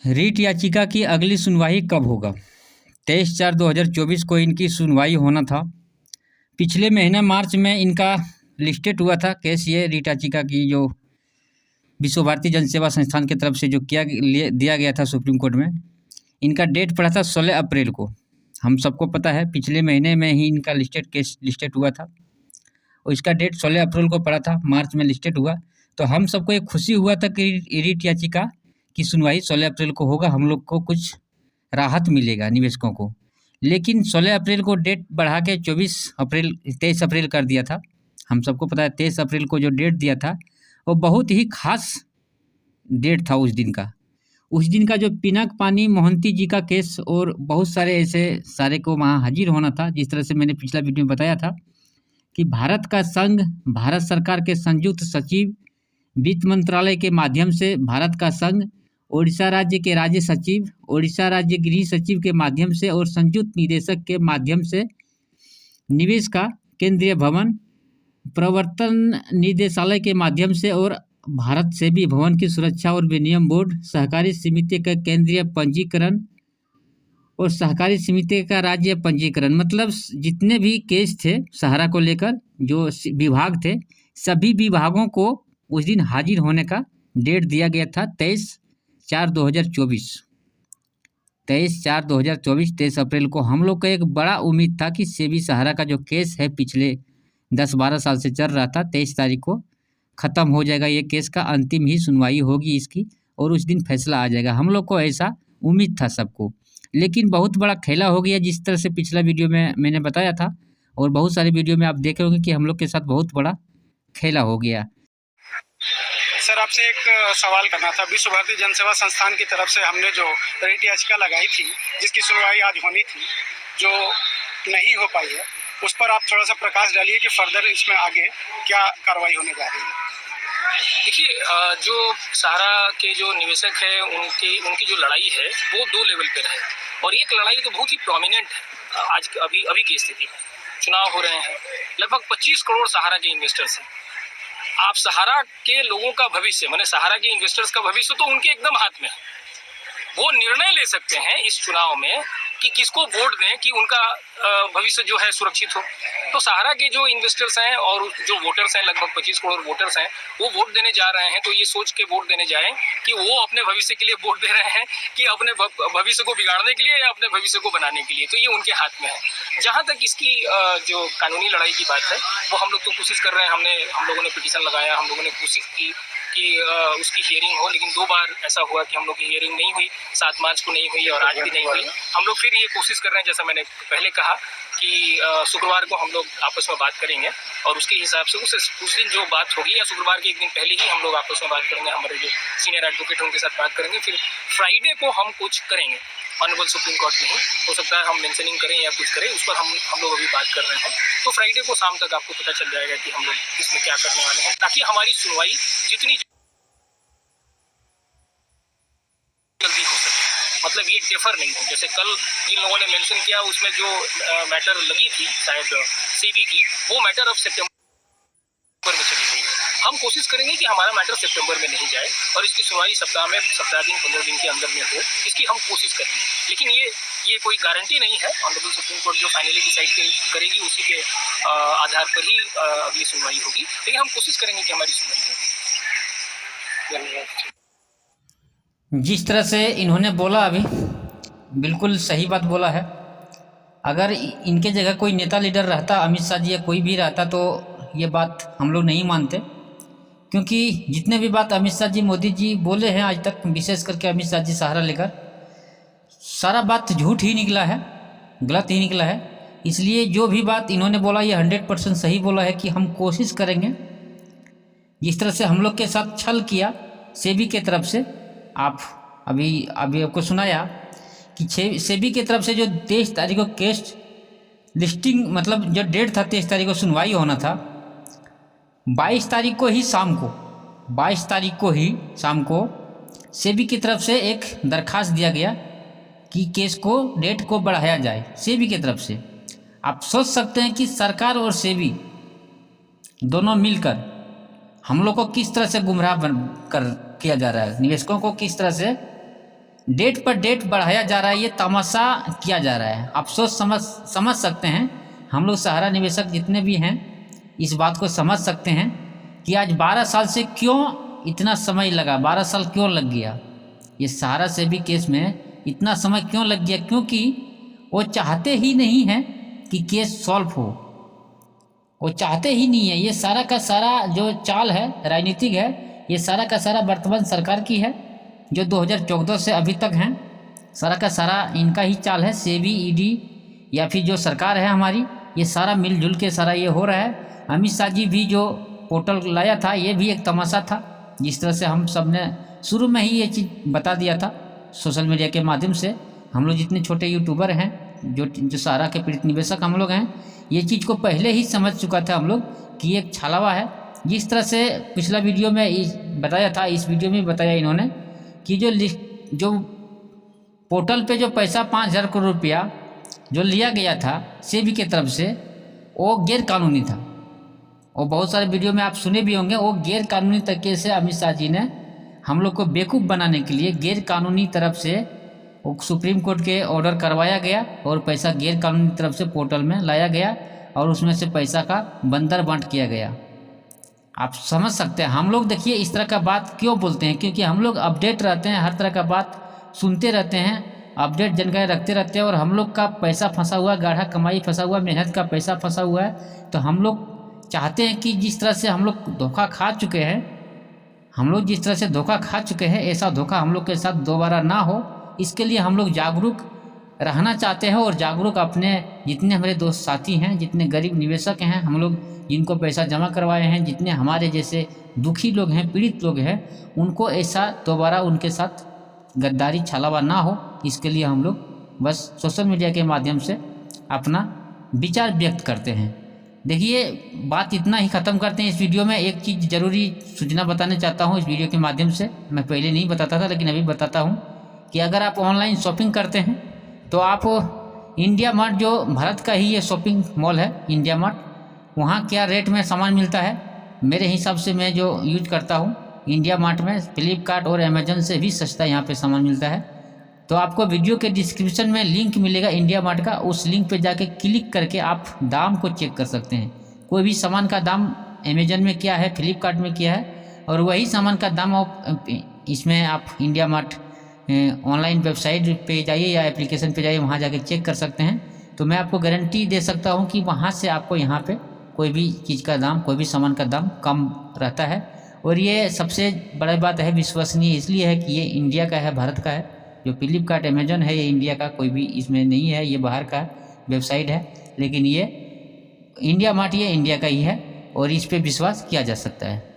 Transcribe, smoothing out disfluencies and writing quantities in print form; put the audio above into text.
रीट याचिका की अगली सुनवाई कब होगा? 23/4/2024 को इनकी सुनवाई होना था। पिछले महीने मार्च में इनका लिस्टेड हुआ था केस। ये रीट याचिका की जो विश्व भारती जन सेवा संस्थान की तरफ से जो दिया गया था सुप्रीम कोर्ट में, इनका डेट पड़ा था 16 अप्रैल को। हम सबको पता है पिछले महीने में ही इनका केस लिस्टेड हुआ था और इसका डेट 16 अप्रैल को पड़ा था, मार्च में लिस्टेड हुआ। तो हम सबको एक खुशी हुआ था कि रीट याचिका की सुनवाई 16 अप्रैल को होगा, हम लोग को कुछ राहत मिलेगा निवेशकों को। लेकिन 16 अप्रैल को डेट बढ़ा के 23 अप्रैल कर दिया था। हम सबको पता है 23 अप्रैल को जो डेट दिया था वो बहुत ही खास डेट था उस दिन का। उस दिन का जो पिनाक पानी मोहंती जी का केस और बहुत सारे ऐसे सारे को वहाँ हाजिर होना था। जिस तरह से मैंने पिछला वीडियो में बताया था कि भारत का संघ, भारत सरकार के संयुक्त सचिव, वित्त मंत्रालय के माध्यम से भारत का संघ, ओडिशा राज्य के राज्य सचिव, ओडिशा राज्य गृह सचिव के माध्यम से और संयुक्त निदेशक के माध्यम से निवेश का केंद्रीय भवन, प्रवर्तन निदेशालय के माध्यम से और भारत सेबी भवन की सुरक्षा और विनियम बोर्ड, सहकारी समिति का केंद्रीय पंजीकरण और सहकारी समिति का राज्य पंजीकरण, मतलब जितने भी केस थे सहारा को लेकर जो विभाग थे, सभी विभागों को उस दिन हाजिर होने का डेट दिया गया था 23/4/2024। 23 अप्रैल को हम लोग का एक बड़ा उम्मीद था कि सेबी सहारा का जो केस है पिछले 10-12 साल से चल रहा था, 23 तारीख को ख़त्म हो जाएगा। ये केस का अंतिम ही सुनवाई होगी इसकी और उस दिन फैसला आ जाएगा। हम लोग को ऐसा उम्मीद था सबको, लेकिन बहुत बड़ा खेला हो गया। जिस तरह से पिछला वीडियो में मैंने बताया था और बहुत सारे वीडियो में आप देखे होंगे कि हम लोग के साथ बहुत बड़ा खेला हो गया। सर, आपसे एक सवाल करना था। विश्व भारती जन सेवा संस्थान की तरफ से हमने जो रीट याचिका लगाई थी, जिसकी सुनवाई आज होनी थी, जो नहीं हो पाई है, उस पर आप थोड़ा सा प्रकाश डालिए कि फर्दर इसमें आगे क्या कार्रवाई होने जा रही है। देखिए, जो सहारा के जो निवेशक है उनकी जो लड़ाई है वो 2 लेवल पर है और एक लड़ाई तो बहुत ही प्रोमिनेंट है। आज अभी की स्थिति में चुनाव हो रहे हैं, लगभग 25 करोड़ सहारा के इन्वेस्टर्स हैं। आप सहारा के लोगों का भविष्य, माने सहारा के इन्वेस्टर्स का भविष्य तो उनके एकदम हाथ में है। वो निर्णय ले सकते हैं इस चुनाव में कि किसको वोट दें कि उनका भविष्य जो है सुरक्षित हो। तो सहारा के जो इन्वेस्टर्स हैं और जो वोटर्स हैं, लगभग 25 करोड़ वोटर्स हैं, वो वोट देने जा रहे हैं। तो ये सोच के वोट देने जाएं कि वो अपने भविष्य के लिए वोट दे रहे हैं कि अपने भविष्य को बिगाड़ने के लिए या अपने भविष्य को बनाने के लिए। तो ये उनके हाथ में है। जहाँ तक इसकी जो कानूनी लड़ाई की बात है, वो हम लोग तो कोशिश कर रहे हैं। हम लोगों ने पिटीशन लगाया, हम लोगों ने कोशिश की कि उसकी हियरिंग हो, लेकिन 2 बार ऐसा हुआ कि हम लोग की हियरिंग नहीं हुई। 7 मार्च को नहीं हुई और आज भी नहीं हुई। हम लोग फिर ये कोशिश कर रहे हैं, जैसा मैंने पहले कहा कि शुक्रवार को हम लोग आपस में बात करेंगे और उसके हिसाब से उस दिन जो बात होगी या शुक्रवार के एक दिन पहले ही हम लोग आपस में बात करेंगे। हमारे जो सीनियर एडवोकेट हैं उनके साथ बात करेंगे। फिर फ्राइडे को हम कुछ करेंगे ऑनरेबल सुप्रीम कोर्ट में ही, हो सकता है हम मेंशनिंग करें या कुछ करें, उस पर हम लोग अभी बात कर रहे हैं। तो फ्राइडे को शाम तक आपको पता चल जाएगा कि हम लोग इसमें क्या करने वाले हैं, ताकि हमारी सुनवाई जितनी जल्दी हो सके। मतलब ये डिफर नहीं हो। जैसे कल जिन लोगों ने मेंशन किया उसमें जो मैटर लगी थी शायद सेबी की, वो मैटर अब सितंबर में चली गई है। हम कोशिश करेंगे कि हमारा मैटर सितंबर में नहीं जाए और इसकी सुनवाई सप्ताह दिन 15 दिन के अंदर में हो, इसकी हम कोशिश करेंगे। लेकिन ये कोई गारंटी नहीं है। ऑनरेबल सुप्रीम कोर्ट जो फाइनली डिसाइड करेगी उसी के आधार पर ही अगली सुनवाई होगी। लेकिन हम कोशिश करेंगे कि हमारी सुनवाई होगी। धन्यवाद। जिस तरह से इन्होंने बोला अभी बिल्कुल सही बात बोला है। अगर इनके जगह कोई नेता लीडर रहता, अमित शाह जी या कोई भी रहता, तो ये बात हम लोग नहीं मानते। क्योंकि जितने भी बात अमित शाह जी, मोदी जी बोले हैं आज तक, विशेष करके अमित शाह जी सहारा लेकर, सारा बात झूठ ही निकला है, गलत ही निकला है। इसलिए जो भी बात इन्होंने बोला ये 100% सही बोला है कि हम कोशिश करेंगे। जिस तरह से हम लोग के साथ छल किया सेबी के तरफ से, आप अभी आपको सुनाया कि सेबी की तरफ से जो 23 तारीख को केस लिस्टिंग, मतलब जो डेट था 23 तारीख को सुनवाई होना था, 22 तारीख को ही शाम को सेबी की तरफ से एक दरखास्त दिया गया कि केस को डेट को बढ़ाया जाए सेबी की तरफ से। आप सोच सकते हैं कि सरकार और सेबी दोनों मिलकर हम लोग को किस तरह से गुमराह किया जा रहा है, निवेशकों को किस तरह से डेट पर डेट बढ़ाया जा रहा है, ये तमाशा किया जा रहा है। आप सोच समझ सकते हैं, हम लोग सहारा निवेशक जितने भी हैं इस बात को समझ सकते हैं कि आज 12 साल से क्यों इतना समय लगा, 12 साल क्यों लग गया। ये सहारा से भी केस में इतना समय क्यों लग गया, क्योंकि वो चाहते ही नहीं हैं कि केस सॉल्व हो, वो चाहते ही नहीं है। ये सारा का सारा जो चाल है राजनीतिक है, ये सारा का सारा वर्तमान सरकार की है जो 2014 से अभी तक हैं, सारा का सारा इनका ही चाल है। सेबी, ईडी या फिर जो सरकार है हमारी, ये सारा मिलजुल के सारा ये हो रहा है। अमित शाह जी भी जो पोर्टल लाया था ये भी एक तमाशा था, जिस तरह से हम सब ने शुरू में ही ये चीज़ बता दिया था सोशल मीडिया के माध्यम से। हम लोग जितने छोटे यूट्यूबर हैं जो सहारा के पीड़ित निवेशक हम लोग हैं, ये चीज़ को पहले ही समझ चुका था हम लोग कि एक छालावा है। जिस तरह से पिछला वीडियो में बताया था, इस वीडियो में बताया इन्होंने कि जो पोर्टल पे जो पैसा 5,000 करोड़ रुपया जो लिया गया था सेबी की तरफ से, वो गैर कानूनी था। और बहुत सारे वीडियो में आप सुने भी होंगे, वो गैर कानूनी तरीके से अमित शाह जी ने हम लोग को बेवकूफ़ बनाने के लिए गैर कानूनी तरफ से वो सुप्रीम कोर्ट के ऑर्डर करवाया गया और पैसा गैर कानूनी तरफ से पोर्टल में लाया गया और उसमें से पैसा का बंदर बांट किया गया। आप समझ सकते हैं। हम लोग देखिए इस तरह का बात क्यों बोलते हैं, क्योंकि हम लोग अपडेट रहते हैं, हर तरह का बात सुनते रहते हैं, अपडेट जानकारी रखते रहते हैं। और हम लोग का पैसा फंसा हुआ, गाढ़ा कमाई फंसा हुआ, मेहनत का पैसा फंसा हुआ है। तो हम लोग चाहते हैं कि जिस तरह से हम लोग धोखा खा चुके हैं, हम लोग जिस तरह से धोखा खा चुके हैं, ऐसा धोखा हम लोग के साथ दोबारा ना हो, इसके लिए हम लोग जागरूक रहना चाहते हैं। और जागरूक अपने जितने हमारे दोस्त साथी हैं, जितने गरीब निवेशक हैं, हम लोग जिनको पैसा जमा करवाए हैं, जितने हमारे जैसे दुखी लोग हैं, पीड़ित लोग हैं, उनको ऐसा दोबारा उनके साथ गद्दारी छलावा ना हो, इसके लिए हम लोग बस सोशल मीडिया के माध्यम से अपना विचार व्यक्त करते हैं। देखिए बात इतना ही ख़त्म करते हैं इस वीडियो में। एक चीज़ ज़रूरी सूचना बताना चाहता हूँ इस वीडियो के माध्यम से, मैं पहले नहीं बताता था लेकिन अभी बताता हूँ कि अगर आप ऑनलाइन शॉपिंग करते हैं तो आप इंडिया मार्ट, जो भारत का ही ये शॉपिंग मॉल है इंडिया मार्ट, वहाँ क्या रेट में सामान मिलता है, मेरे हिसाब से मैं जो यूज करता हूँ इंडिया मार्ट में फ्लिपकार्ट और अमेजन से भी सस्ता यहाँ पे सामान मिलता है। तो आपको वीडियो के डिस्क्रिप्शन में लिंक मिलेगा इंडिया मार्ट का, उस लिंक पे जाके क्लिक करके आप दाम को चेक कर सकते हैं। कोई भी सामान का दाम अमेजन में क्या है, फ्लिपकार्ट में क्या है, और वही सामान का दाम आप इसमें आप इंडिया मार्ट ऑनलाइन वेबसाइट पे जाइए या एप्लीकेशन पे जाइए, वहाँ जाके चेक कर सकते हैं। तो मैं आपको गारंटी दे सकता हूँ कि वहाँ से आपको यहाँ पे कोई भी चीज़ का दाम, कोई भी सामान का दाम कम रहता है। और ये सबसे बड़ी बात है, विश्वसनीय इसलिए है कि ये इंडिया का है, भारत का है। जो फ्लिपकार्ट अमेजन है ये इंडिया का कोई भी इसमें नहीं है, ये बाहर का वेबसाइट है, लेकिन ये इंडिया मार्ट ये इंडिया का ही है और इस पर विश्वास किया जा सकता है।